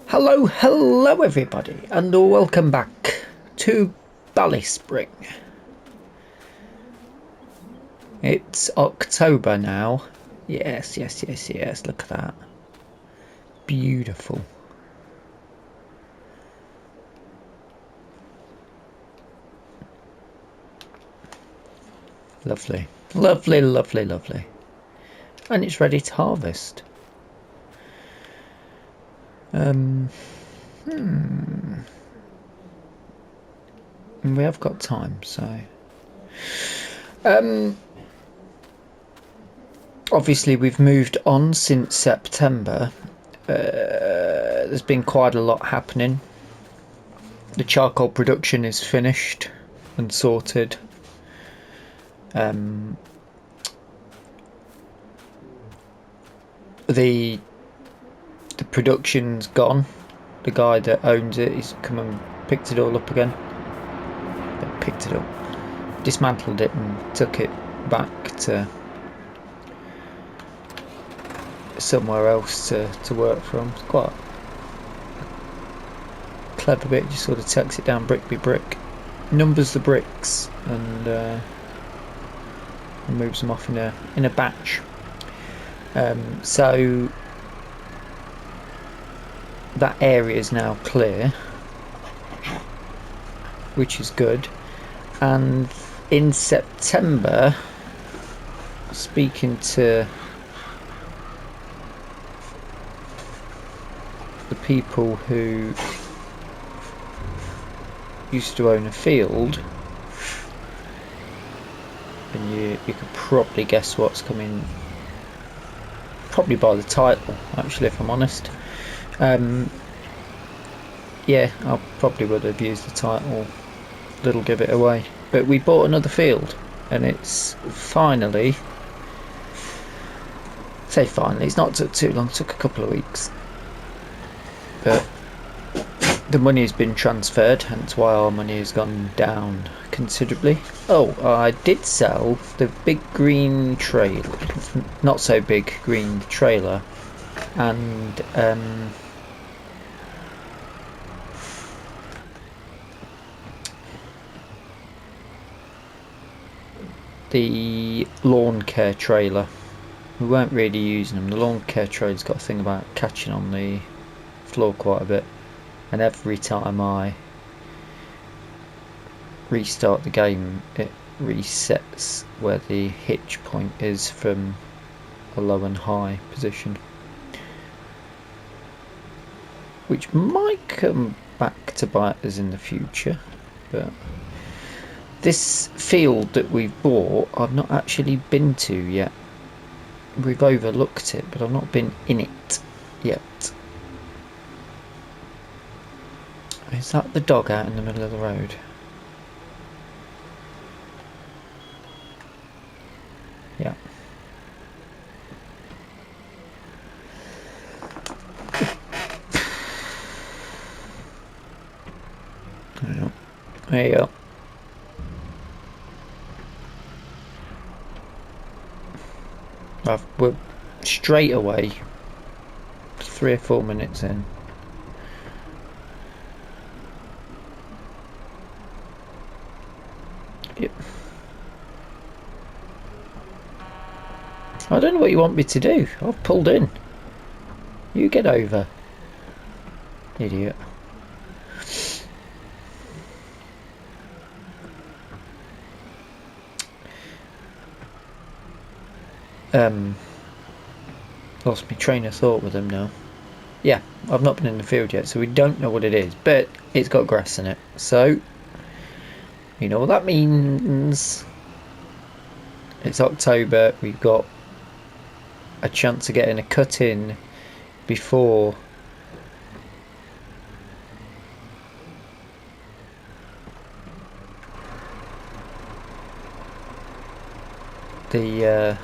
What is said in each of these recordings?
Hello everybody, and welcome back to BallySpring. It's October now. Yes, look at that. Beautiful. Lovely. And it's ready to harvest. And we have got time, so obviously we've moved on since September. There's been quite a lot happening. The charcoal production is finished and sorted. The production's gone. The guy that owns it, he's come and picked it all up again. Picked it up, dismantled it and took it back to somewhere else to work from. It's quite a clever bit. Just sort of takes it down brick by brick, numbers the bricks, and moves them off in a batch. So that area is now clear, which is good. And in September, speaking to the people who used to own a field, and you could probably guess what's coming, probably by the title actually, if I'm honest. Yeah, I probably would have used the title, little give it away. But we bought another field, and it's finally, it's not took too long, it took a couple of weeks, but the money has been transferred, hence why our money has gone down considerably. Oh, I did sell the big green trailer, not so big green trailer, and the lawn care trailer. We weren't really using them. The lawn care trailer's got a thing about catching on the floor quite a bit, and every time I restart the game it resets where the hitch point is from a low and high position, which might come back to bite us in the future. But this field that we've bought, I've not actually been to yet. We've overlooked it, but I've not been in it yet. Is that the dog out in the middle of the road? Yeah. There you go. We're straight away 3 or 4 minutes in. Yep. I don't know what you want me to do. I've pulled in. You get over. Idiot. Lost my train of thought with them now. Yeah, I've not been in the field yet, so we don't know what it is, but it's got grass in it, so you know what that means. It's October, we've got a chance of getting a cut in before the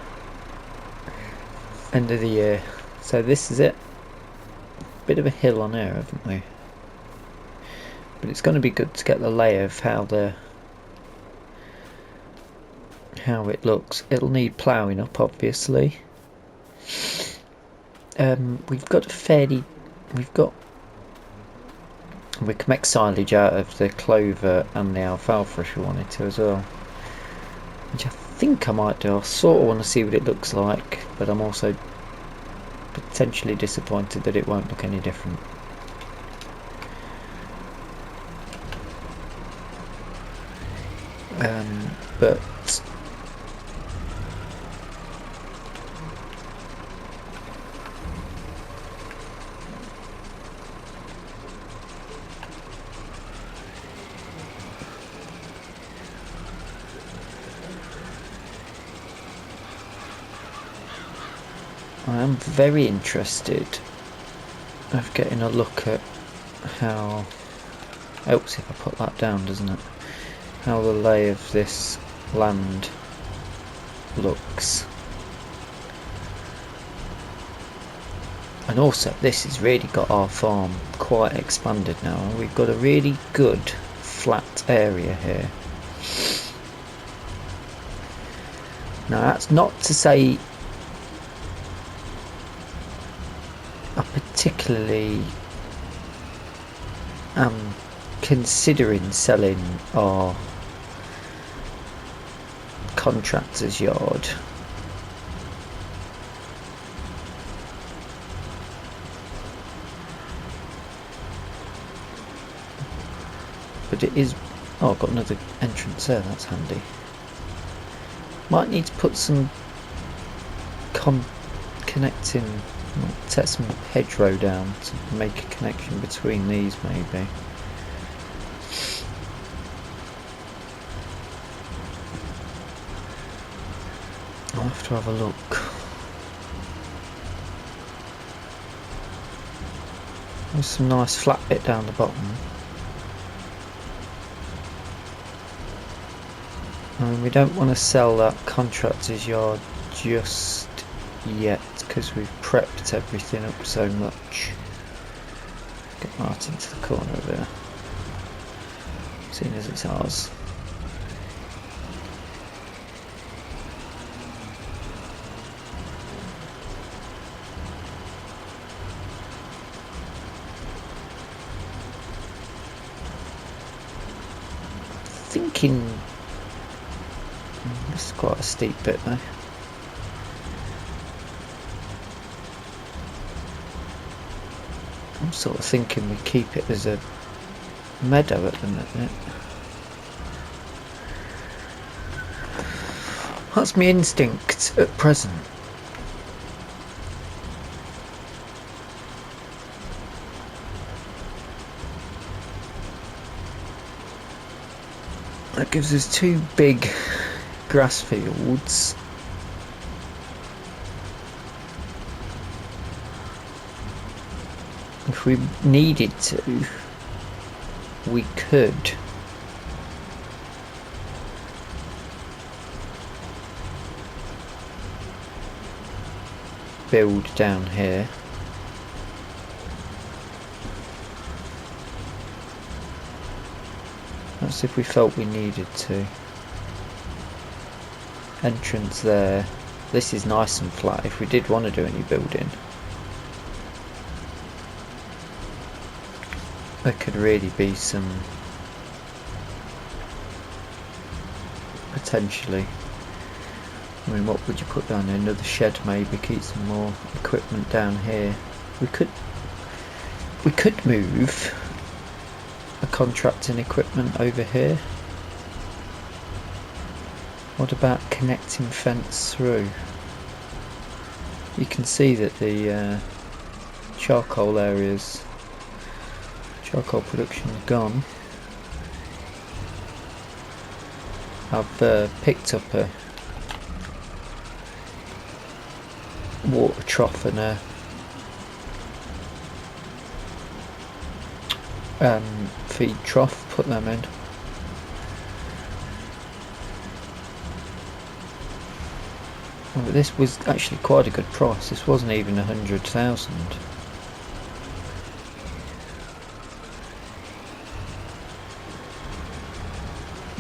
end of the year. So this is it. Bit of a hill on here, haven't we? But it's going to be good to get the lay of how it looks. It'll need ploughing up, obviously. We've got We can make silage out of the clover and the alfalfa if we wanted to as well, which I think I might do. I sort of want to see what it looks like, but I'm also potentially disappointed that it won't look any different. But I am very interested of getting a look at how, helps if I put that down, doesn't it, how the lay of this land looks. And also this has really got our farm quite expanded now. We've got a really good flat area here. Now that's not to say I particularly am considering selling our contractor's yard. But it is... oh, I've got another entrance there, that's handy. Might need to put some connecting, set some hedgerow down to make a connection between these maybe. I'll have to have a look. There's some nice flat bit down the bottom. I mean, we don't want to sell that contractor's yard just yet because we've prepped everything up so much. Get right into the corner of there, seeing as it's ours. Thinking this is quite a steep bit though. I'm sort of thinking we keep it as a meadow at the minute. That's my instinct at present. That gives us two big grass fields. If we needed to, we could build down here. That's if we felt we needed to. Entrance there. This is nice and flat if we did want to do any building. There could really be some potentially. I mean, what would you put down there? Another shed maybe, keep some more equipment down here. We could move a contracting equipment over here. What about connecting fence through? You can see that the charcoal areas, charcoal production is gone. I've picked up a water trough and a feed trough, put them in. But this was actually quite a good price. This wasn't even 100,000.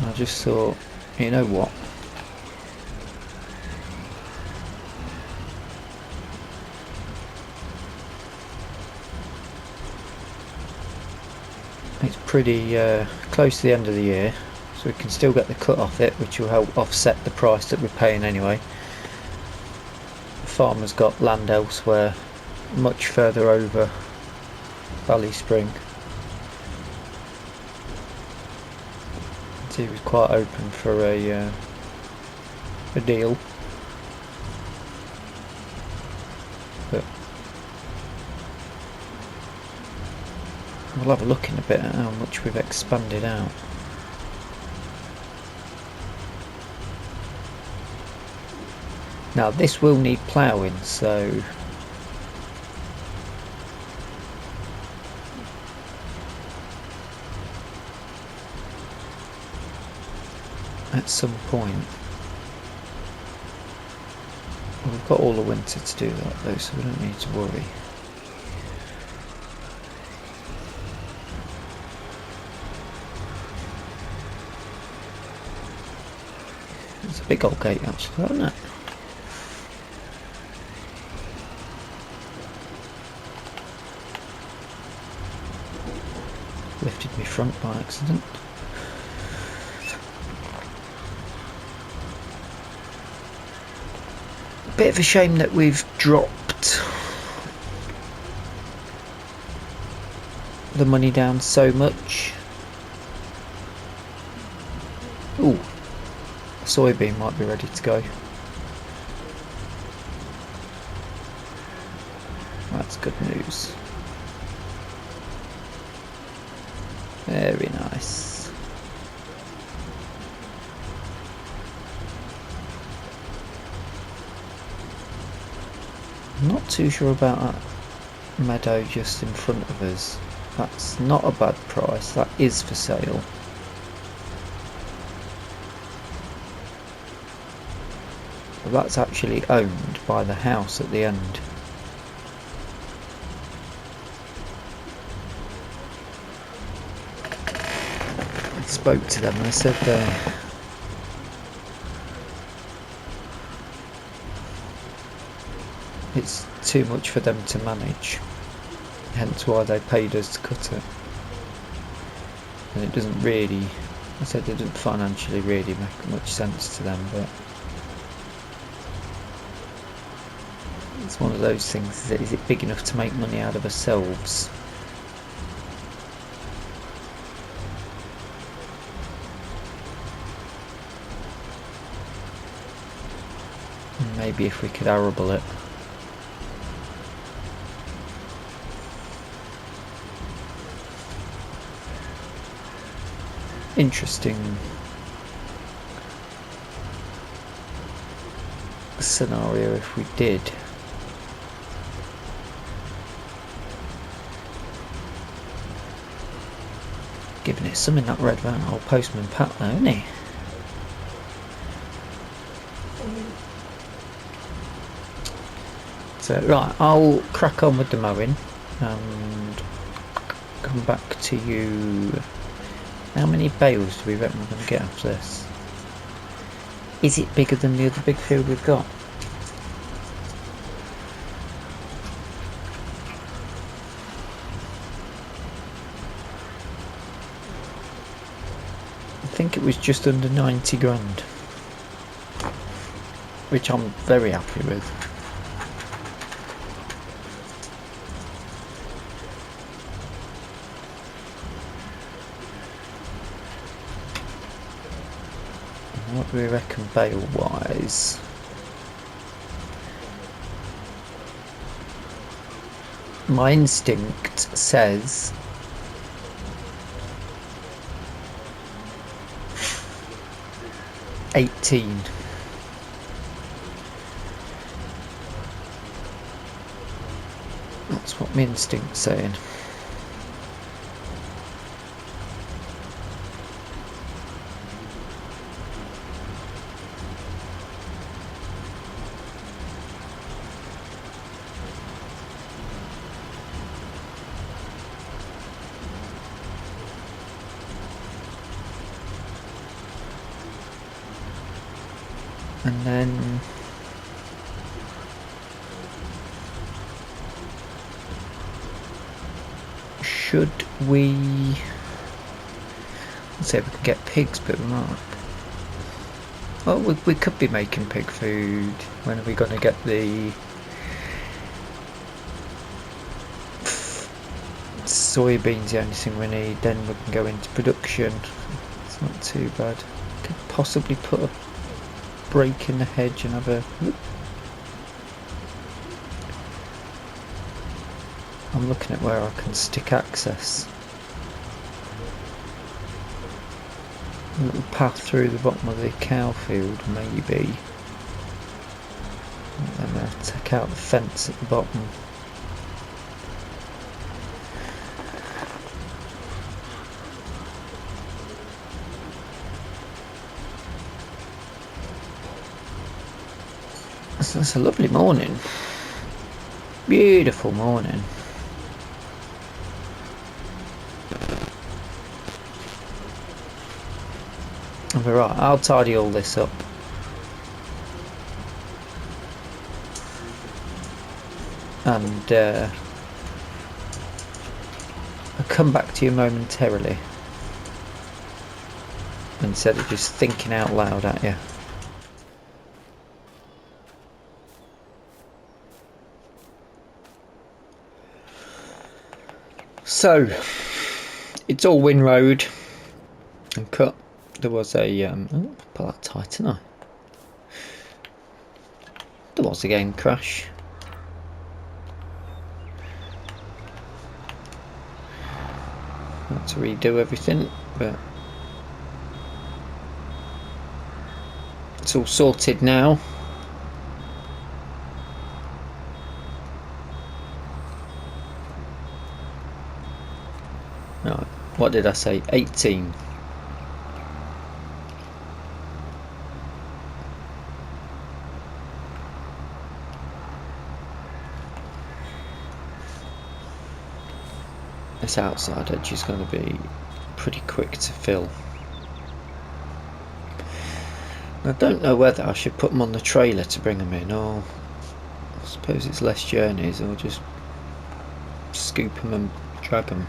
I just thought, you know what? it's pretty close to the end of the year, so we can still get the cut off it, which will help offset the price that we're paying anyway. The farmer's got land elsewhere, much further over BallySpring. He was quite open for a deal, but we'll have a look in a bit at how much we've expanded out. Now this will need ploughing, so at some point, we've got all the winter to do that though, so we don't need to worry. It's a big old gate actually, isn't it? Lifted my front by accident. Bit of a shame that we've dropped the money down so much. Ooh, soybean might be ready to go. That's good news. Very nice. I'm not too sure about that meadow just in front of us. That's not a bad price, that is for sale. But that's actually owned by the house at the end. I spoke to them and they said it's too much for them to manage, hence why they paid us to cut it. And it doesn't really, I said it doesn't financially really make much sense to them, but it's one of those things, is it big enough to make money out of ourselves? Maybe if we could arable it. Interesting scenario if we did. Giving it some in that red van, old postman Pat though, isn't he? So right, I'll crack on with the mowing and come back to you. How many bales do we reckon we're going to get after this? Is it bigger than the other big field we've got? I think it was just under 90 grand, which I'm very happy with. What do we reckon bale wise? My instinct says 18. That's what my instinct's saying. And then should we Let's see if we can get pigs, but we might. Well, we could be making pig food. When are we going to get the soybeans? The only thing we need, then we can go into production. It's not too bad. Could possibly put a break in the hedge and have a... I'm looking at where I can stick access. A little path through the bottom of the cow field, maybe. And then I'll take out the fence at the bottom. So it's a lovely morning. Beautiful morning. Right, I'll tidy all this up. And I'll come back to you momentarily. Instead of just thinking out loud at you. So, it's all Win Road and cut. There was a oh, put that tight, didn't I? There was a game crash. Had to redo everything, but it's all sorted now. Right, what did I say? 18. This outside edge is going to be pretty quick to fill. I don't know whether I should put them on the trailer to bring them in, or I suppose it's less journeys, or just scoop them and drag them.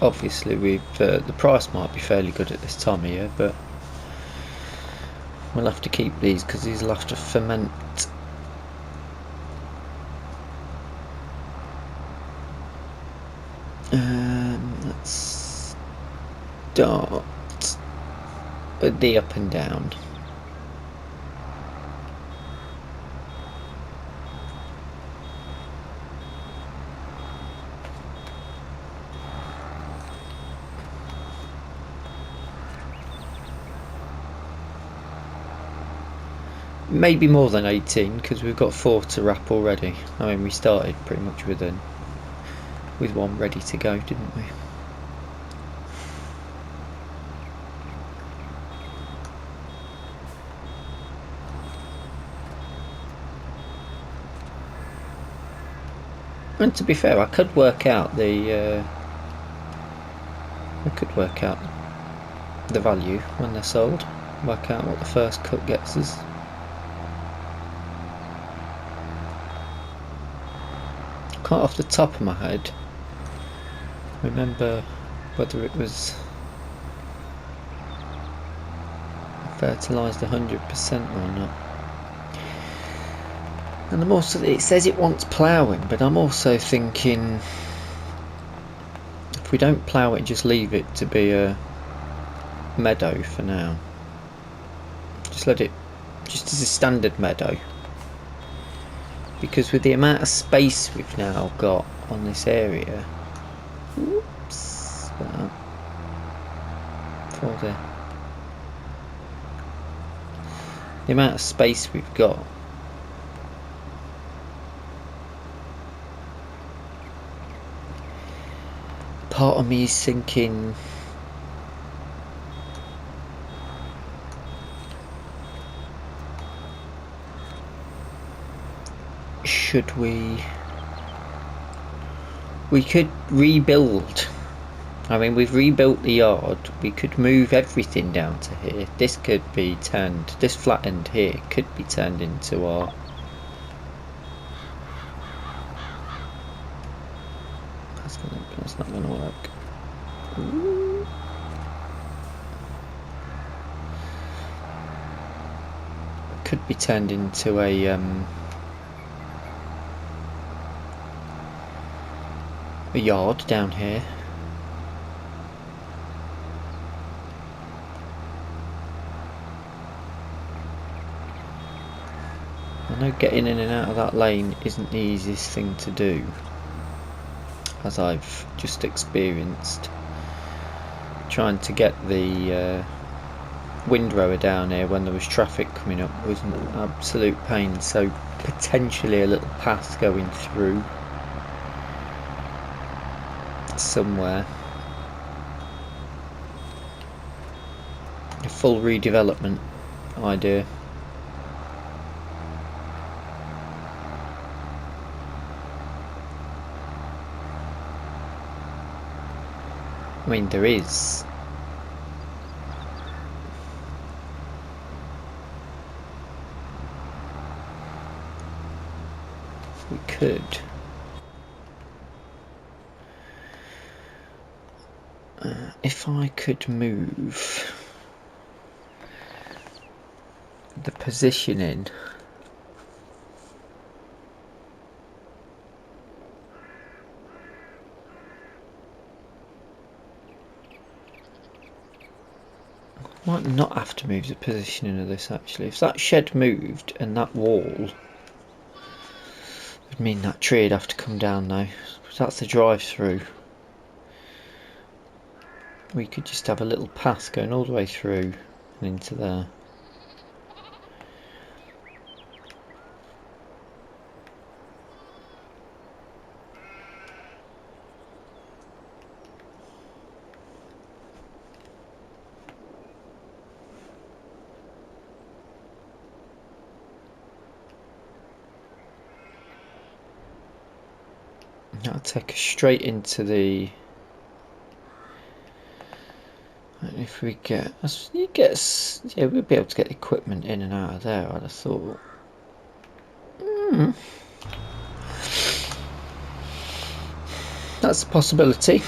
Obviously we've the price might be fairly good at this time of year, but we'll have to keep these because these will have to ferment. Let's start with the up and down. Maybe more than 18 because we've got 4 to wrap already. I mean, we started pretty much with one ready to go, didn't we? And to be fair, I could work out the value when they're sold. Work out what the first cut gets us. Can't off the top of my head remember whether it was fertilised 100% or not. And I'm also, it says it wants ploughing, but I'm also thinking if we don't plough it, just leave it to be a meadow for now. Just let it, just as a standard meadow. Because with the amount of space we've now got on this area, whoops, for the amount of space we've got, part of me is thinking we could rebuild I mean, we've rebuilt the yard. We could move everything down to here. This could be turned, this flat end here could be turned into our... That's not going to work. Ooh. Could be turned into a yard down here. I know getting in and out of that lane isn't the easiest thing to do, as I've just experienced. Trying to get the windrower down here when there was traffic coming up was an absolute pain, so potentially a little path going through somewhere. A full redevelopment idea. I mean, there is. We could. If I could move the positioning might not have to move the positioning of this actually. If that shed moved and that wall would mean that tree would have to come down now. That's the drive through. We could just have a little path going all the way through and into there. That'll take us straight into the... If we get, yeah, we'll be able to get equipment in and out of there, I'd have thought. That's a possibility.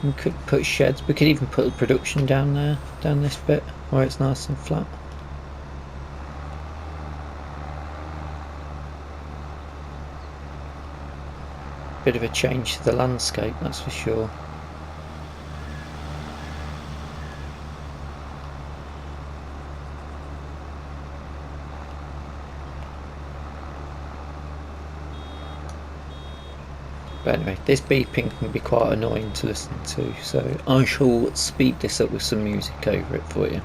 We could put sheds, we could even put the production down there, down this bit, where it's nice and flat. Bit of a change to the landscape, that's for sure. But anyway, this beeping can be quite annoying to listen to, so I shall speed this up with some music over it for you.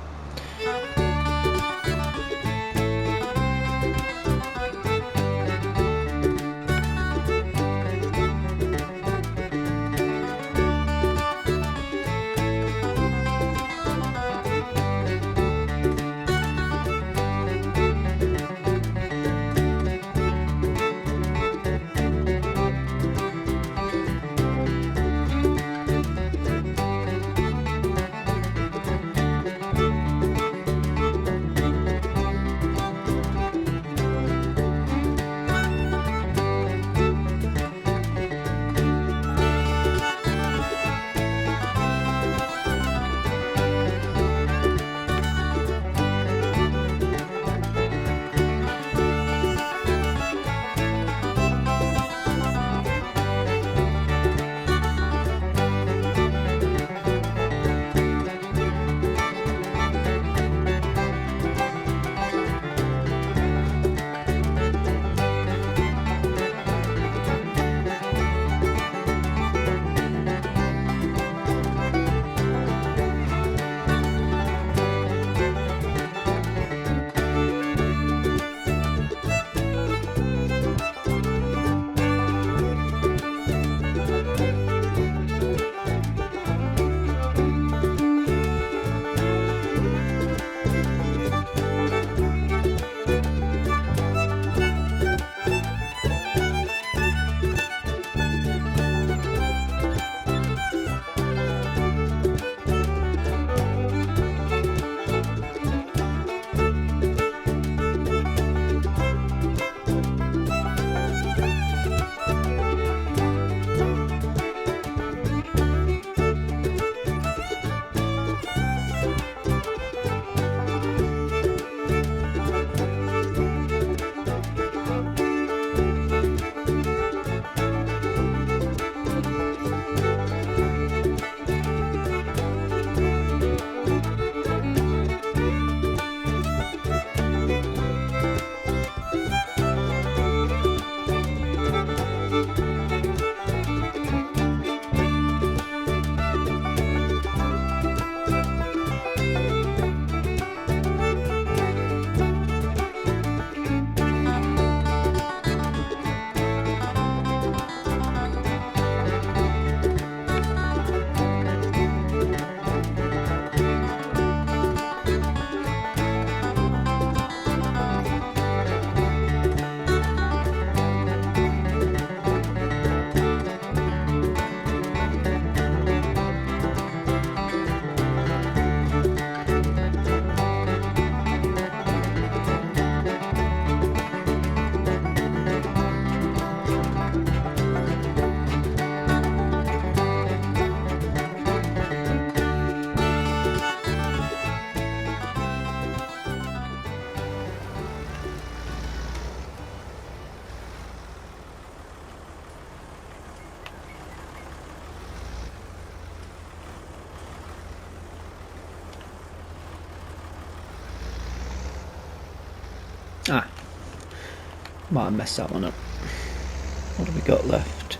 Might have messed that one up. What have we got left?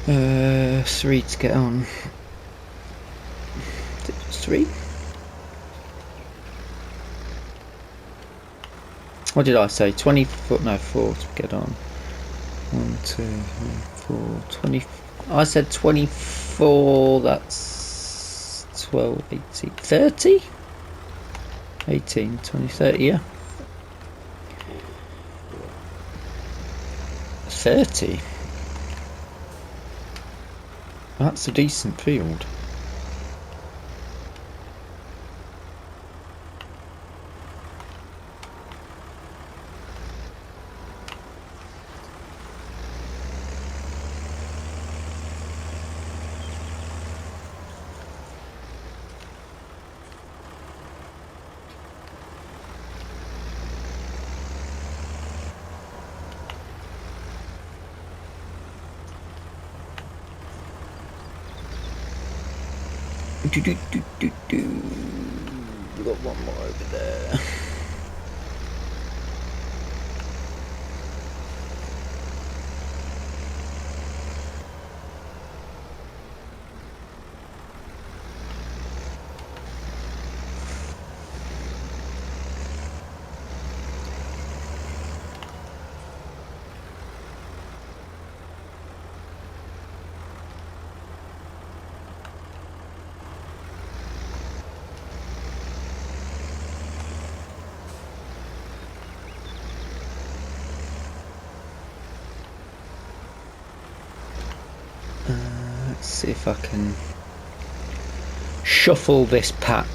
3 to get on. 3? What did I say? 20 foot? No, 4 to get on. 1, 2, 3, 4, 20. I said 24. That's 12, 18, 30? 18, 20, 30, yeah. 30? That's a decent field. We've got one more over there. Let's see if I can shuffle this pack.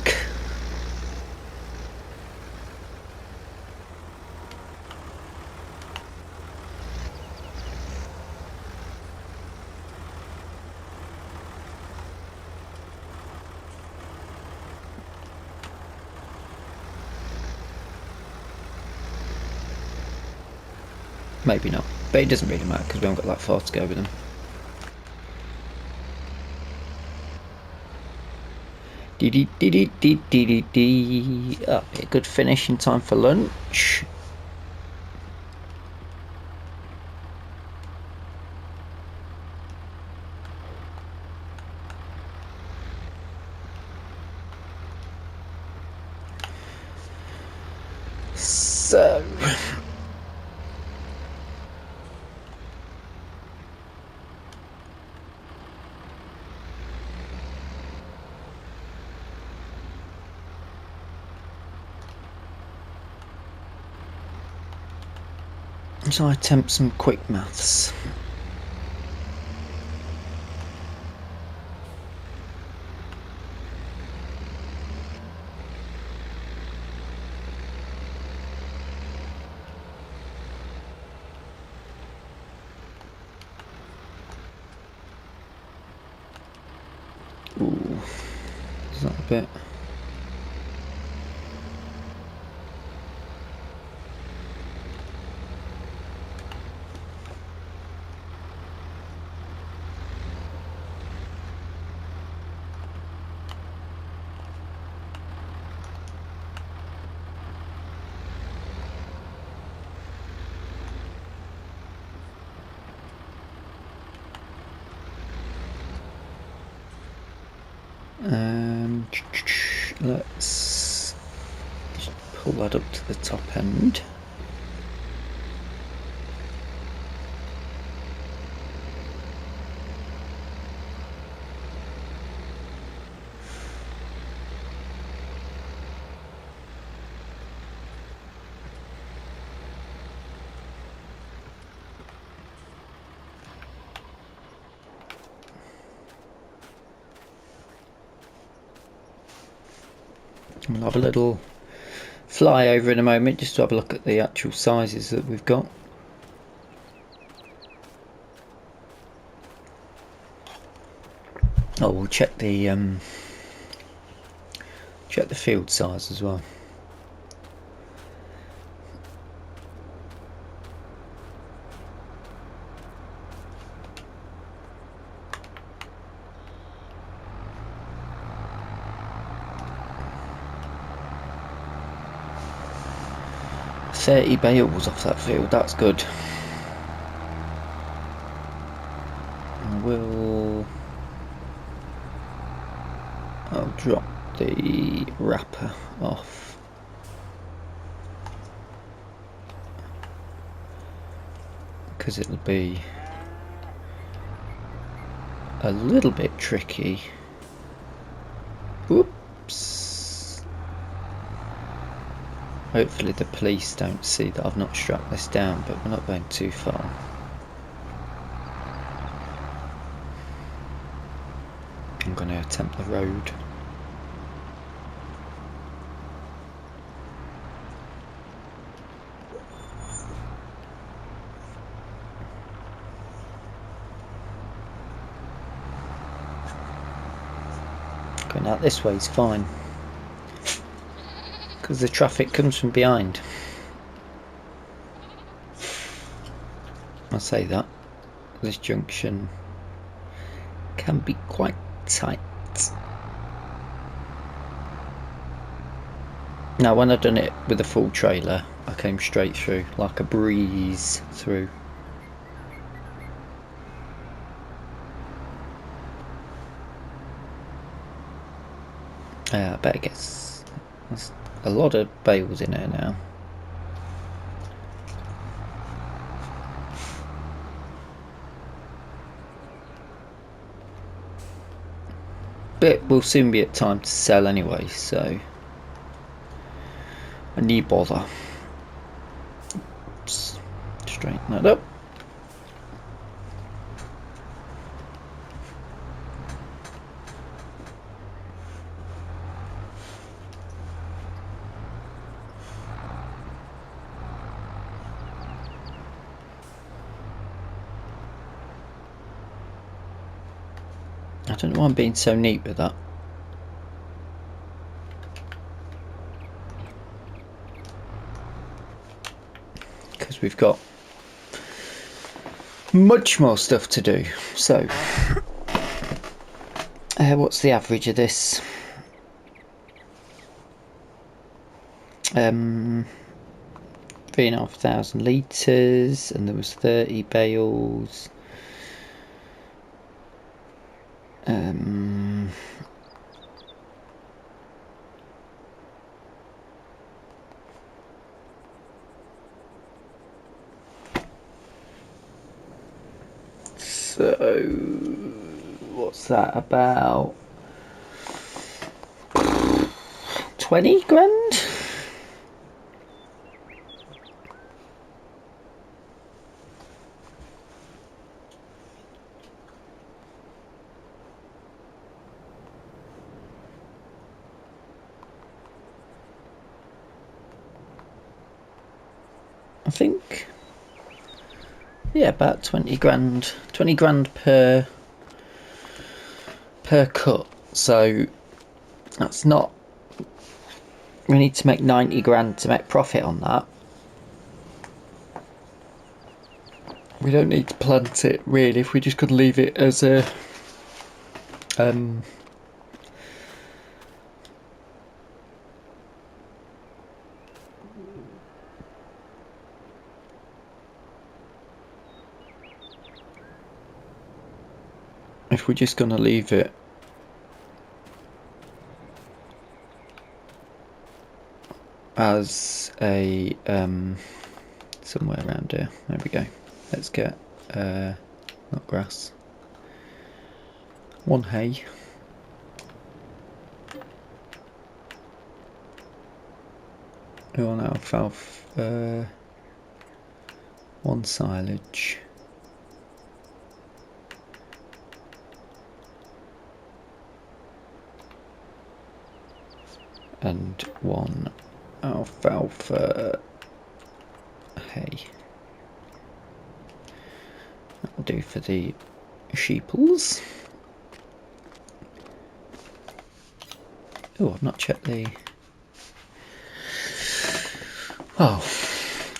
Maybe not, but it doesn't really matter because we haven't got that far to go with them. Oh, a good finish in time for lunch. So I attempt some quick maths. Ooh, is that a bit? Let's just pull that up to the top end. We'll have a little fly over in a moment just to have a look at the actual sizes that we've got. Oh, we'll check the field size as well. 30 bales off that field, that's good. I'll drop the wrapper off. Because it'll be a little bit tricky. Whoops. Hopefully the police don't see that I've not strapped this down, but we're not going too far. I'm going to attempt the road. Going out this way is fine, because the traffic comes from behind. I say that this junction can be quite tight. Now when I've done it with a full trailer, I came straight through like a breeze through. I better get there's a lot of bales in here now. But we'll soon be at time to sell anyway, so I need bother. Oops. Straighten that up. I don't know why I'm being so neat with that. Because we've got much more stuff to do. So, what's the average of this? 3,500 litres, and there was 30 bales. So what's that, about 20 grand? I think, yeah, about 20 grand per cut. So that's not, we need to make 90 grand to make profit on that. We don't need to plant it really, if we just could leave it as a if we're just going to leave it as a somewhere around here. There we go. Let's get not grass, one hay, one alfalfa, one silage, and one alfalfa hay. That'll do for the sheeples. Oh, I've not checked the... Oh,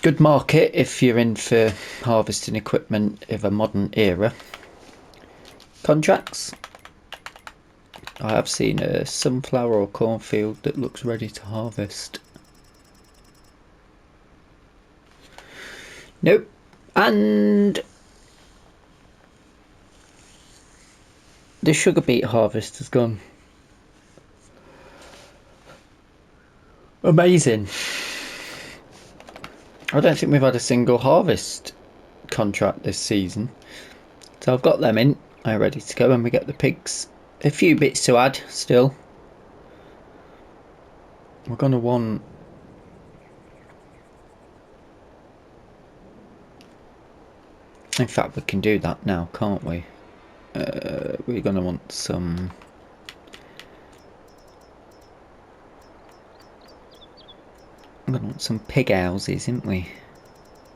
good market if you're in for harvesting equipment of a modern era. Contracts. I have seen a sunflower or cornfield that looks ready to harvest. Nope. And the sugar beet harvest has gone. Amazing. I don't think we've had a single harvest contract this season. So I've got them in. I'm ready to go, and we get the pigs. A few bits to add still. We're going to want... In fact, we can do that now, can't we? We're going to want some... I'm going to want some pig houses, isn't we?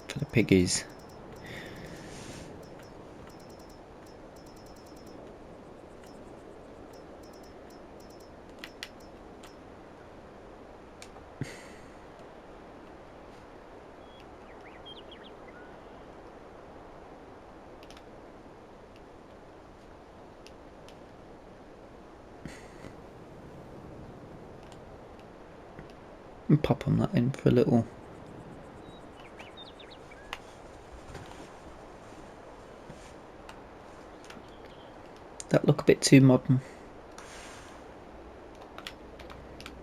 For the piggies. And pop on that in for a little. That look a bit too modern.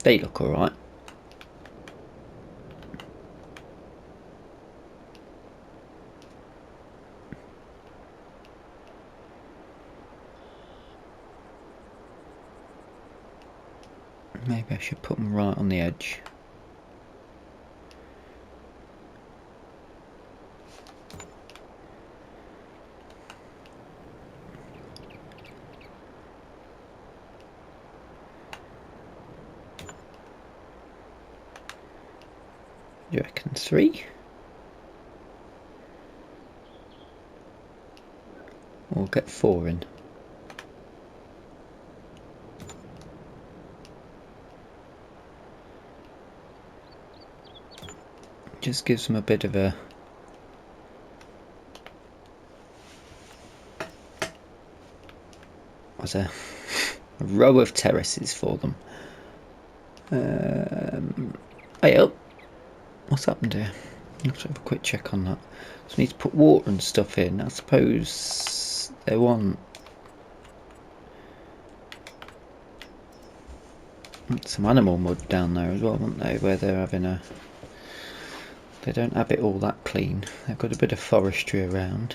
They look alright. Maybe I should put them right on the edge. You reckon 3? We'll get 4 in. Just gives them a bit of a... What's a row of terraces for them. Hey up. What's happened here? Let's have a quick check on that. So we need to put water and stuff in. I suppose they want some animal mud down there as well, won't they? Where they're having a... They don't have it all that clean. They've got a bit of forestry around.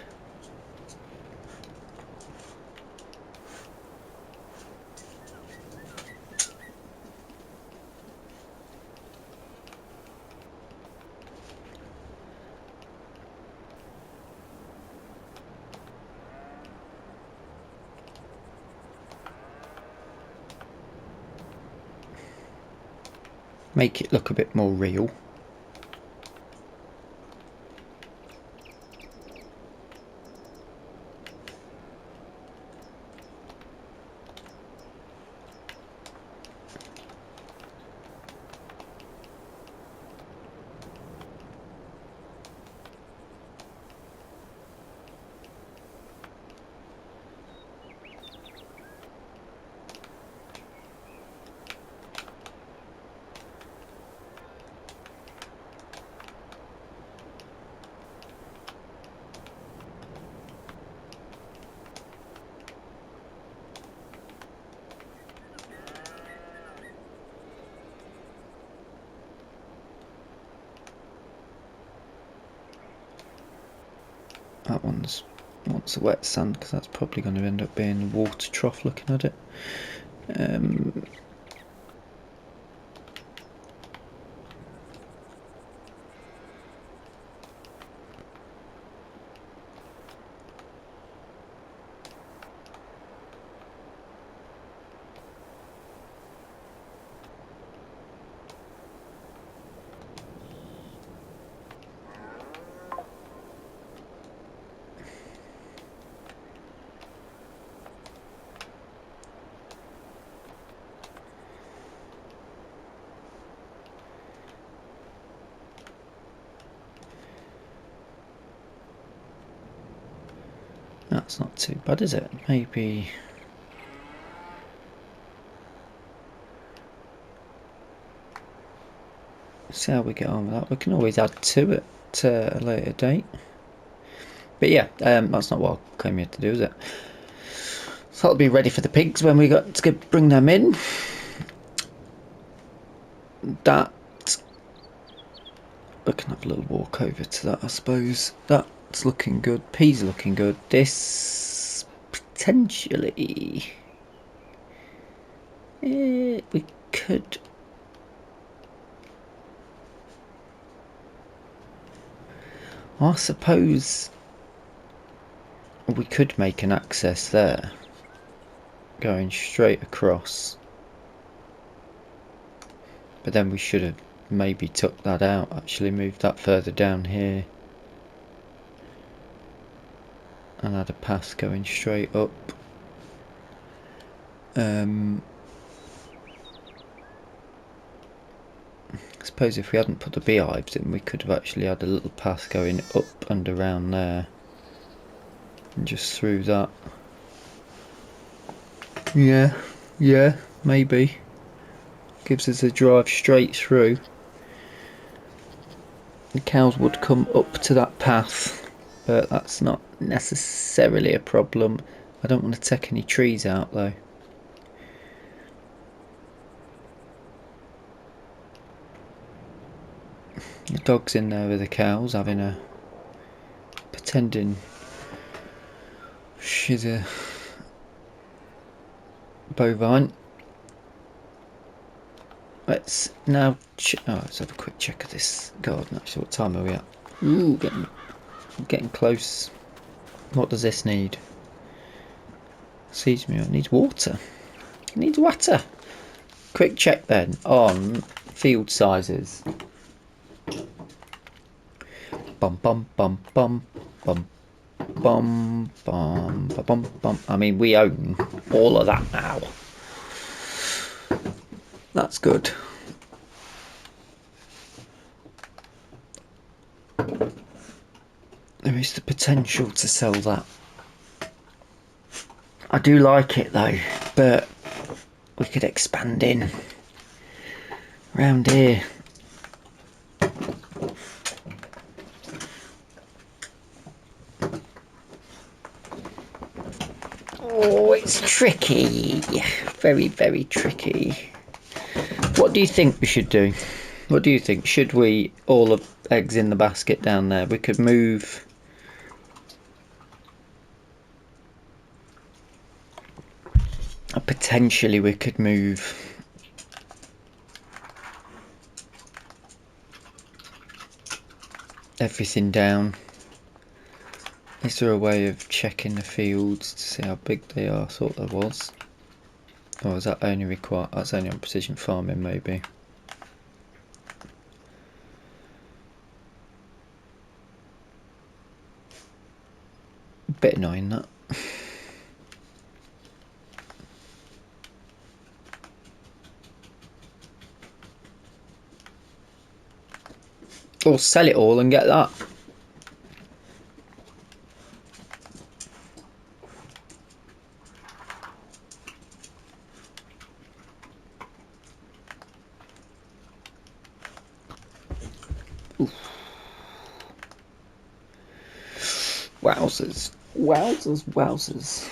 Make it look a bit more real. That one's wants a wet sand because that's probably going to end up being a water trough looking at it. That's not too bad, is it? Maybe... See how we get on with that. We can always add to it. at a later date. But yeah, that's not what I came here to do, is it? So I'll be ready for the pigs when we got to bring them in. That, we can have a little walk over to that, I suppose. That's looking good. Peas looking good. This potentially, we could. I suppose we could make an access there, going straight across. But then we should have maybe took that out, actually moved that further down here. And had a path going straight up. I suppose if we hadn't put the beehives in, we could have actually had a little path going up and around there. And just through that. Yeah, maybe. Gives us a drive straight through. The cows would come up to that path, but that's not necessarily a problem. I don't want to take any trees out though. The dog's in there with the cows, having a pretending she's a bovine. Let's now let's have a quick check of this garden. Actually, what time are we at? Ooh, getting close. What does this need? Seeds me. It needs water. It needs water. Quick check then on field sizes. Bum bum bum bum bum bum bum bum bum. I mean, we own all of that now. That's good. There is the potential to sell that. I do like it though, but we could expand in around here. Oh, it's tricky. Very, very tricky. What do you think we should do? What do you think? Should we, all the eggs in the basket down there, we could move... Potentially we could move... everything down. Is there a way of checking the fields to see how big they are? I thought there was. Or is that only required? That's only on precision farming, maybe. Bit annoying that. Or sell it all and get that. Oof. Wowzers. Wowzers, wowzers.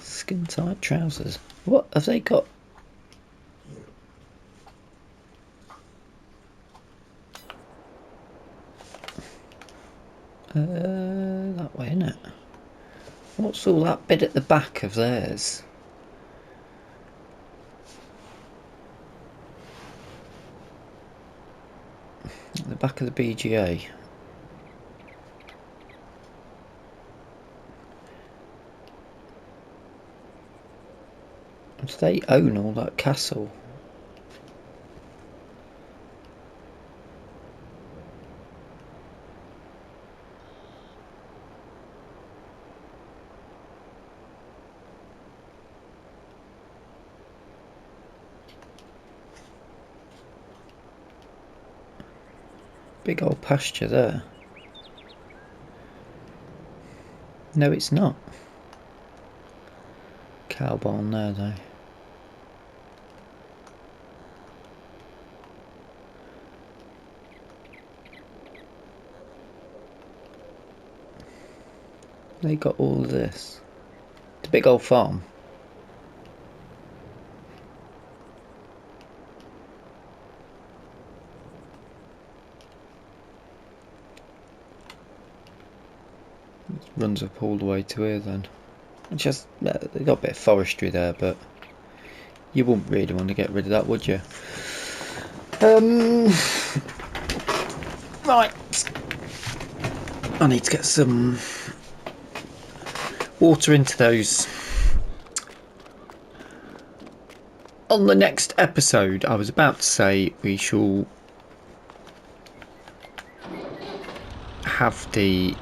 Skin tight trousers. What have they got? That way, innit? What's all that bit at the back of theirs? At the back of the BGA. Do they own all that castle? Big old pasture there. No, it's not. Cow barn there though. They got all of this. It's a big old farm. It runs up all the way to here then. Just they got a bit of forestry there, but you wouldn't really want to get rid of that, would you? Right. I need to get some water into those. On the next episode, I was about to say we shall have the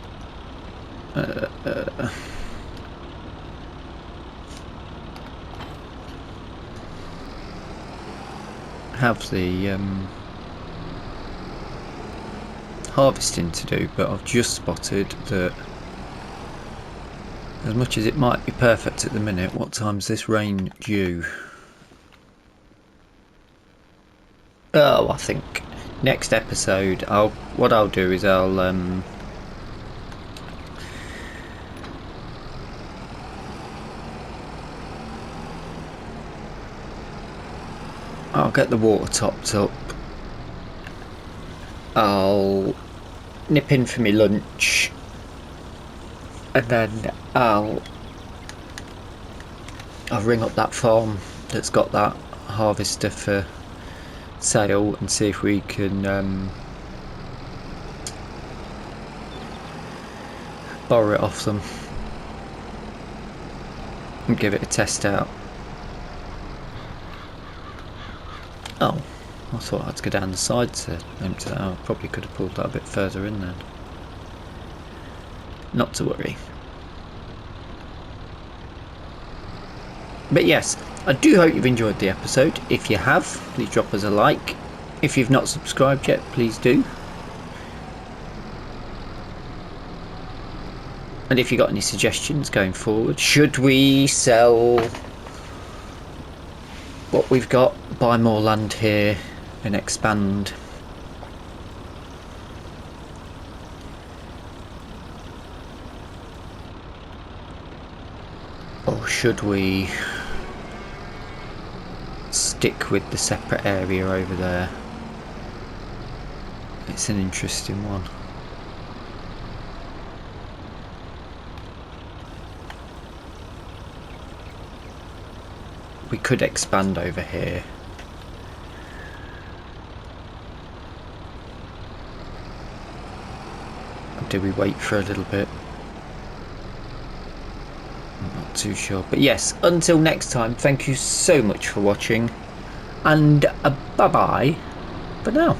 harvesting to do, but I've just spotted that as much as it might be perfect at the minute, what time's this rain due? Oh, I think next episode what I'll do is I'll get the water topped up. I'll nip in for me lunch, and then I'll ring up that farm that's got that harvester for sale and see if we can borrow it off them and give it a test out. Oh, I thought I had to go down the side to empty that out. I probably could have pulled that a bit further in then. Not to worry. But yes, I do hope you've enjoyed the episode. If you have, please drop us a like. If you've not subscribed yet, please do. And if you've got any suggestions going forward, should we sell what we've got, buy more land here and expand? Or should we stick with the separate area over there? It's an interesting one. We could expand over here. Or do we wait for a little bit? I'm not too sure. But yes, until next time, thank you so much for watching. And bye-bye for now.